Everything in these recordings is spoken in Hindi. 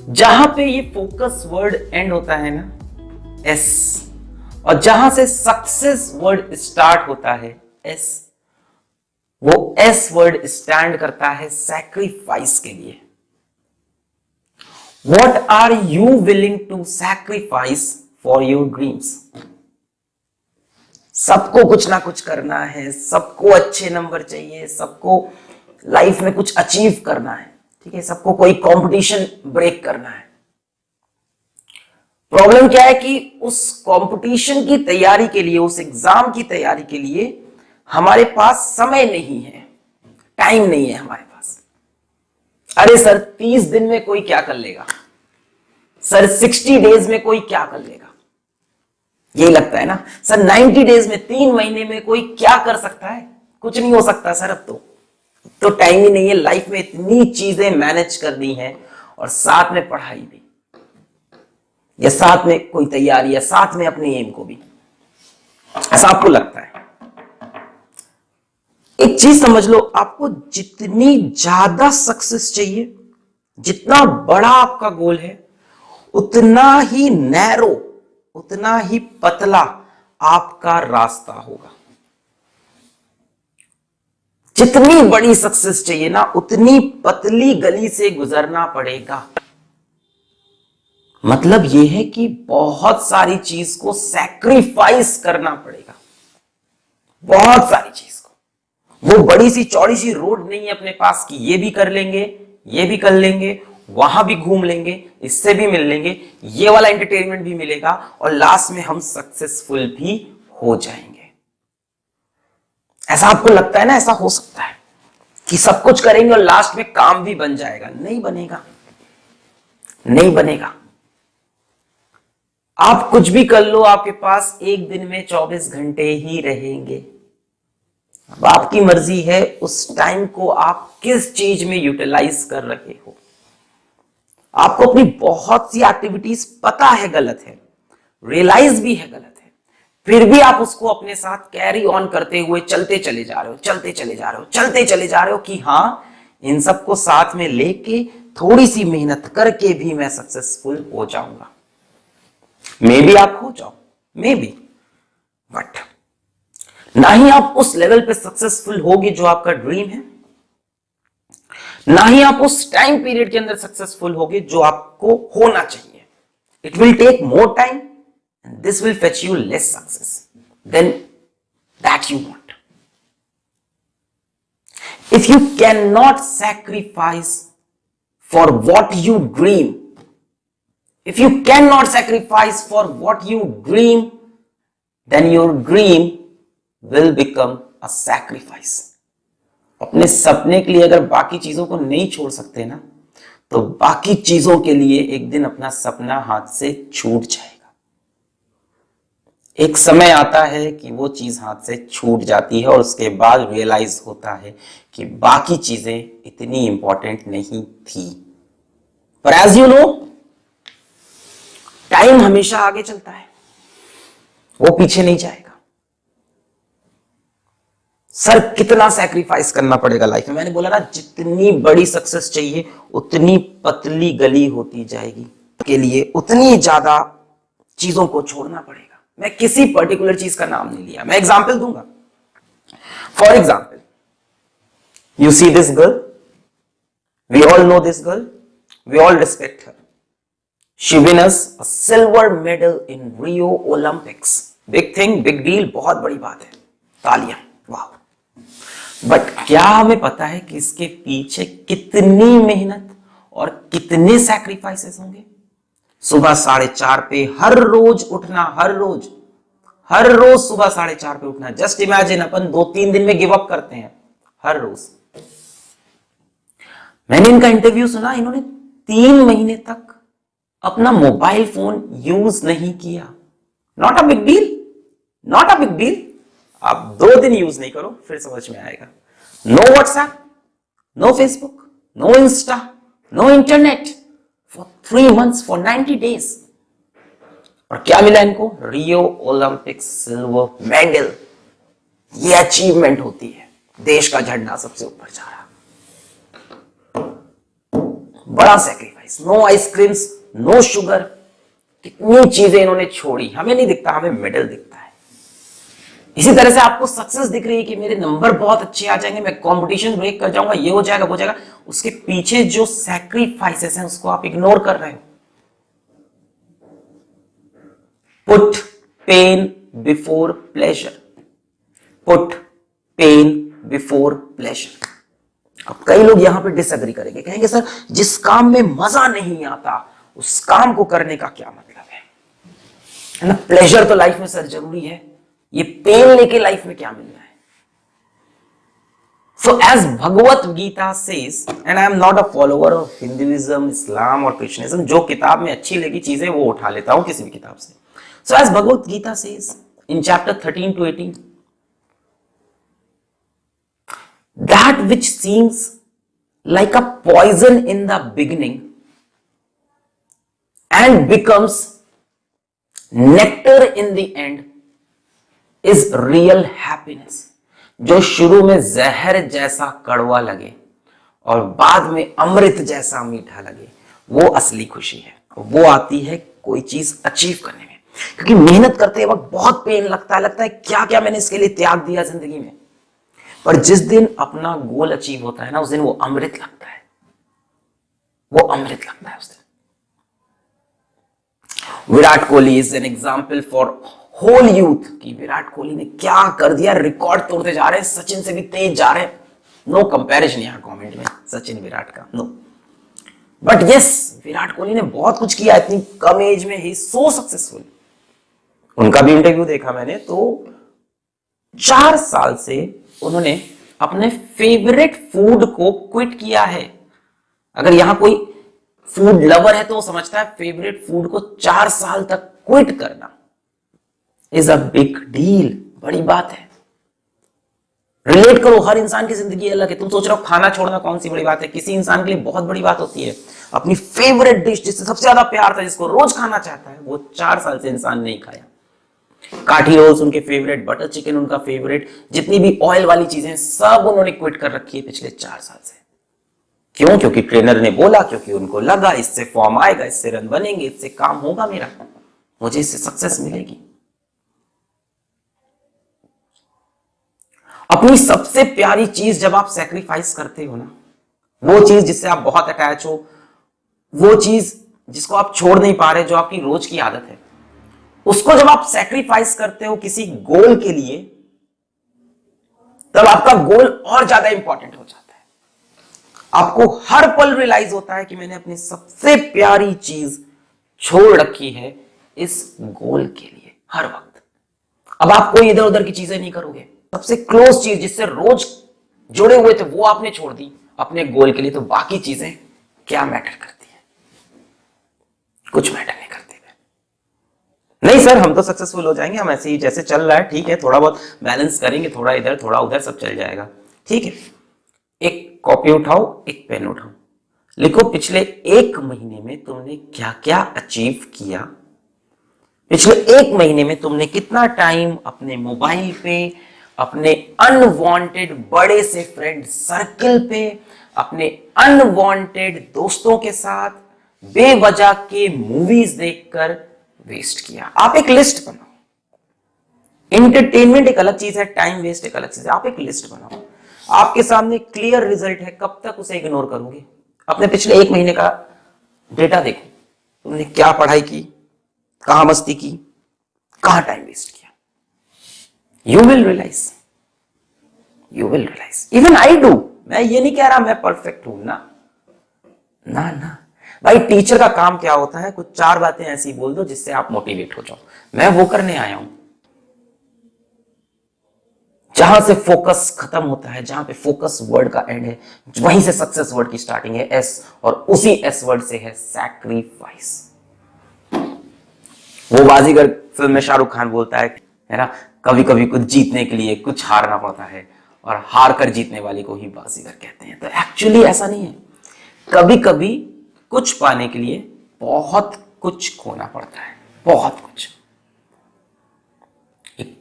जहां पे ये फोकस वर्ड एंड होता है ना एस, और जहां से सक्सेस वर्ड स्टार्ट होता है एस, वो एस वर्ड स्टैंड करता है सैक्रिफाइस के लिए। What are you willing to sacrifice for your dreams? सबको कुछ ना कुछ करना है, सबको अच्छे नंबर चाहिए, सबको लाइफ में कुछ अचीव करना है, ठीक है, सबको कोई कंपटीशन ब्रेक करना है। प्रॉब्लम क्या है कि उस कंपटीशन की तैयारी के लिए, उस एग्जाम की तैयारी के लिए हमारे पास समय नहीं है, टाइम नहीं है हमारे पास। अरे सर 30 दिन में कोई क्या कर लेगा, सर 60 डेज में कोई क्या कर लेगा, यही लगता है ना। सर 90 डेज में, 3 महीने में कोई क्या कर सकता है? कुछ नहीं हो सकता सर, अब तो टाइम ही नहीं है। लाइफ में इतनी चीजें मैनेज करनी है, और साथ में पढ़ाई भी, या साथ में कोई तैयारी, या साथ में अपने एम को भी, ऐसा आपको लगता है। एक चीज समझ लो, आपको जितनी ज्यादा सक्सेस चाहिए, जितना बड़ा आपका गोल है, उतना ही नैरो, उतना ही पतला आपका रास्ता होगा। जितनी बड़ी सक्सेस चाहिए ना, उतनी पतली गली से गुजरना पड़ेगा। मतलब यह है कि बहुत सारी चीज को सैक्रिफाइस करना पड़ेगा, बहुत सारी चीज को। वो बड़ी सी चौड़ी सी रोड नहीं है अपने पास कि ये भी कर लेंगे, ये भी कर लेंगे, वहां भी घूम लेंगे, इससे भी मिल लेंगे, ये वाला एंटरटेनमेंट भी मिलेगा, और लास्ट में हम सक्सेसफुल भी हो जाएंगे। ऐसा आपको लगता है ना, ऐसा हो सकता है कि सब कुछ करेंगे और लास्ट में काम भी बन जाएगा? नहीं बनेगा, नहीं बनेगा। आप कुछ भी कर लो, आपके पास एक दिन में 24 घंटे ही रहेंगे। अब आपकी मर्जी है उस टाइम को आप किस चीज में यूटिलाइज कर रहे हो। आपको अपनी बहुत सी एक्टिविटीज पता है गलत है, रियलाइज भी है गलत है, फिर भी आप उसको अपने साथ कैरी ऑन करते हुए चलते चले जा रहे हो, चलते चले जा रहे हो, चलते चले जा रहे हो कि हाँ, इन सबको साथ में लेके थोड़ी सी मेहनत करके भी मैं सक्सेसफुल हो जाऊंगा। मे बी आप हो जाओ, मे बी, बट ना ही आप उस लेवल पे सक्सेसफुल होगे जो आपका ड्रीम है, ना ही आप उस टाइम पीरियड के अंदर सक्सेसफुल होगे जो आपको होना चाहिए। It will take more time and this will fetch you less success than that you want. If you can not sacrifice for what you dream, if you cannot sacrifice for what you dream, then your dream will become a sacrifice. अपने सपने के लिए अगर बाकी चीजों को नहीं छोड़ सकते ना, तो बाकी चीजों के लिए एक दिन अपना सपना हाथ से छूट जाएगा। एक समय आता है कि वो चीज हाथ से छूट जाती है, और उसके बाद रियलाइज होता है कि बाकी चीजें इतनी इंपॉर्टेंट नहीं थी। पर एज यू नो, टाइम हमेशा आगे चलता है, वो पीछे नहीं जाएगा। सर कितना सैक्रिफाइस करना पड़ेगा लाइफ में? मैंने बोला ना, जितनी बड़ी सक्सेस चाहिए उतनी पतली गली होती जाएगी, के लिए उतनी ज्यादा चीजों को छोड़ना पड़ेगा। मैं किसी पर्टिकुलर चीज का नाम नहीं लिया, मैं एग्जांपल दूंगा। For example, you see this girl, we all know this girl, we all respect her. She won us a silver medal in Rio Olympics. Big thing, big deal, बहुत बड़ी बात है, तालियां, वाह। बट क्या हमें पता है कि इसके पीछे कितनी मेहनत और कितने सैक्रिफाइसेस होंगे? सुबह 4:30 पे हर रोज उठना, हर रोज सुबह 4:30 पे उठना। जस्ट इमेजिन, अपन 2-3 दिन में गिव अप करते हैं, हर रोज। मैंने इनका इंटरव्यू सुना, इन्होंने 3 महीने तक अपना मोबाइल फोन यूज नहीं किया। Not a big deal, not a big deal. आप 2 दिन यूज नहीं करो, फिर समझ में आएगा। No WhatsApp, no Facebook, no Insta, no internet for 3 months, for 90 days। और क्या मिला इनको? Rio Olympic silver medal. ये अचीवमेंट होती है, देश का झंडा सबसे ऊपर जा रहा, बड़ा sacrifice. Sacrifice, no ice creams, no sugar, कितनी चीजें इन्होंने छोड़ी। हमें नहीं दिखता, हमें मेडल दिखता है। इसी तरह से आपको सक्सेस दिख रही है कि मेरे नंबर बहुत अच्छे आ जाएंगे, मैं कंपटीशन ब्रेक कर जाऊंगा, ये हो जाएगा वो जाएगा, उसके पीछे जो सैक्रिफाइसेस हैं उसको आप इग्नोर कर रहे हो। Put pain before pleasure, put pain before pleasure. अब कई लोग यहां पे डिसएग्री करेंगे, कहेंगे सर जिस काम में मजा नहीं आता उस काम को करने का क्या मतलब है ना। प्लेजर तो लाइफ में सर जरूरी है, ये पेन लेके लाइफ में क्या मिल रहा है। So as Bhagavad Gita says, and I am not a follower of Hinduism, Islam और Christianism, जो किताब में अच्छी लगी चीजें वो उठा लेता हूं किसी भी किताब से। So as Bhagavad Gita says in chapter 13 to 18, that which seems like a poison in the beginning and becomes nectar in the end is real happiness। जो शुरू में जहर जैसा कड़वा लगे और बाद में अमृत जैसा मीठा लगे, वो असली खुशी है। वो आती है कोई चीज अचीव करने में, क्योंकि मेहनत करते वक्त बहुत पेन लगता है क्या क्या मैंने इसके लिए त्याग दिया जिंदगी में, पर जिस दिन अपना गोल अचीव होता है ना उस दिन वो अमृत लगता है, वो अमृत लगता है उस दिन। Virat Kohli is an example for whole youth की विराट कोहली ने क्या कर दिया, रिकॉर्ड तोड़ते जा रहे हैं, सचिन से भी तेज जा रहे हैं। नो कंपैरिजन यहां कमेंट में सचिन विराट का, no, but yes Virat Kohli ने बहुत कुछ किया इतनी कम एज में, ही सो सक्सेसफुल। उनका भी इंटरव्यू देखा मैंने, तो 4 साल से उन्होंने अपने फेवरेट फूड को क्विट किया है। अगर यहां कोई फूड लवर है तो वो समझता है फेवरेट फूड को 4 साल तक क्विट करना इज अ बिग डील, बड़ी बात है। रिलेट करो, हर इंसान की जिंदगी अलग है। तुम सोच रहे हो खाना छोड़ना कौन सी बड़ी बात है, किसी इंसान के लिए बहुत बड़ी बात होती है। अपनी फेवरेट डिश जिससे सबसे ज्यादा प्यार था, जिसको रोज खाना चाहता है, वो 4 साल से इंसान नहीं खाया। काठी रोल्स उनके फेवरेट, बटर चिकन उनका फेवरेट, जितनी भी ऑयल वाली चीजें सब उन्होंने क्विट कर रखी है पिछले 4 साल से। क्यों? क्योंकि ट्रेनर ने बोला, क्योंकि उनको लगा इससे फॉर्म आएगा, इससे रन बनेंगे, इससे काम होगा मेरा, मुझे इससे सक्सेस मिलेगी। अपनी सबसे प्यारी चीज जब आप सैक्रिफाइस करते हो ना, वो चीज जिससे आप बहुत अटैच हो, वो चीज जिसको आप छोड़ नहीं पा रहे, जो आपकी रोज की आदत है, उसको जब आप सैक्रिफाइस करते हो किसी गोल के लिए, तब आपका गोल और ज्यादा इंपॉर्टेंट हो जाता है। आपको हर पल रियलाइज होता है कि मैंने अपनी सबसे प्यारी चीज छोड़ रखी है इस गोल के लिए, हर वक्त। अब आप कोई इधर उधर की चीजें नहीं करोगे, सबसे क्लोज चीज जिससे रोज जुड़े हुए थे वो आपने छोड़ दी अपने गोल के लिए, तो बाकी चीजें क्या मैटर करती है? कुछ मैटर नहीं करती है। नहीं सर हम तो सक्सेसफुल हो जाएंगे, हम ऐसे ही जैसे चल रहा है ठीक है, थोड़ा बहुत बैलेंस करेंगे, थोड़ा इधर थोड़ा उधर सब चल जाएगा, ठीक है। एक कॉपी उठाओ, एक पेन उठाओ, लिखो पिछले 1 महीने में तुमने क्या क्या अचीव किया। पिछले 1 महीने में तुमने कितना टाइम अपने मोबाइल पे, अपने अनवांटेड बड़े से फ्रेंड सर्कल पे, अपने अनवांटेड दोस्तों के साथ बेवजह के मूवीज देखकर वेस्ट किया। आप एक लिस्ट बनाओ। एंटरटेनमेंट एक अलग चीज है, टाइम वेस्ट एक अलग चीज है। आप एक लिस्ट बनाओ, आपके सामने क्लियर रिजल्ट है, कब तक उसे इग्नोर करोगे? अपने पिछले 1 महीने का डेटा देखो, तुमने क्या पढ़ाई की, कहां मस्ती की, कहां टाइम वेस्ट किया। You will realize, you will realize. Even I do. मैं ये नहीं कह रहा मैं परफेक्ट हूं ना, ना ना भाई। टीचर का काम क्या होता है? कुछ 4 बातें ऐसी बोल दो जिससे आप मोटिवेट हो जाओ। मैं वो करने आया हूं जहां से फोकस खत्म होता है, जहां पे फोकस वर्ड का एंड है, वहीं से सक्सेस वर्ड की स्टार्टिंग है, एस, और उसी एस वर्ड से है सैक्रिफाइस। वो बाजीगर फिल्म में शाहरुख खान बोलता है ना, कभी कभी कुछ जीतने के लिए कुछ हारना पड़ता है, और हार कर जीतने वाले को ही बाजीगर कहते हैं। तो एक्चुअली ऐसा नहीं है, कभी कभी कुछ पाने के लिए बहुत कुछ खोना पड़ता है, बहुत कुछ। एक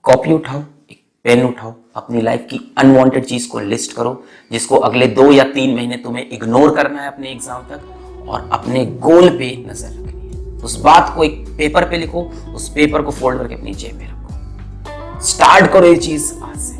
कॉपी उठाओ, एक पेन उठाओ, अपनी लाइफ की अनवांटेड चीज को लिस्ट करो, जिसको अगले 2 या 3 महीने तुम्हें इग्नोर करना है अपने एग्जाम तक, और अपने गोल पे नजर रखनी है। उस बात को एक पेपर पे लिखो, उस पेपर को फोल्ड करके अपनी जेब में रखो। स्टार्ट करो ये चीज आज से।